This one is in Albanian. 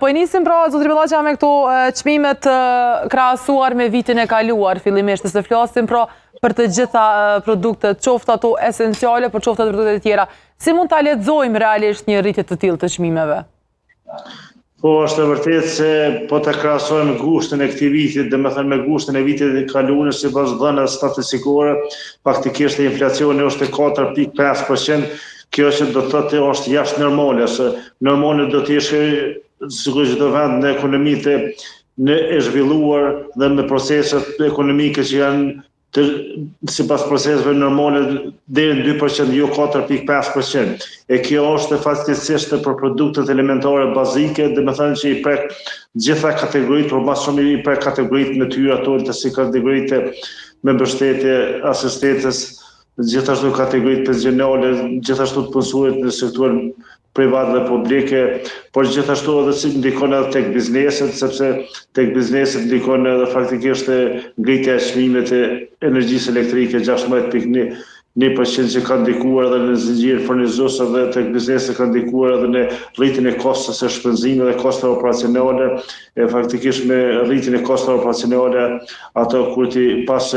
Po e nisim pra, zotri Bellaqa, me këto çmimet krahasuar me vitin e kaluar fillimisht, se flasim pra për të gjitha produktet, qoftë ato esenciale, por qoftë ato produktet e tjera. Si mund ta lexojmë realisht një rritje të tillë të çmimeve? Po, është e vërtetë se po të krahasojmë gushtin e këtij viti, domethënë me gushtin e vitit të kaluar, sipas dhënave statistikore, faktikisht inflacioni është 4.5%. Kjo që do të thotë është jashtë normale, se normale do të ishte sikur çdo vend në ekonomitë e zhvilluar dhe me proceset ekonomike që janë sipas proceseve normale deri në 2%, jo 4.5%. E kjo është fatkeqësisht për produktet elementare bazike, domethënë që i prek gjitha kategoritë, por më shumë i prek kategoritë natyrore, si kategoritë me mbështetje asistencës, gjithashtu kategoritë pensionale, gjithashtu të punësuarit në sektorin privat dhe publike, por gjithashtu edhe si ndikon edhe tek bizneset, sepse tek bizneset ndikon edhe faktikisht ngritja e çmimeve të energjisë elektrike 16.1% që ka ndikuar edhe në zinxhirin furnizues, edhe tek bizneset ka ndikuar edhe në rritjen e kostos së shpenzimit dhe kostave operacionale. Faktikisht me rritjen e kostave operacionale, ato kur ti pas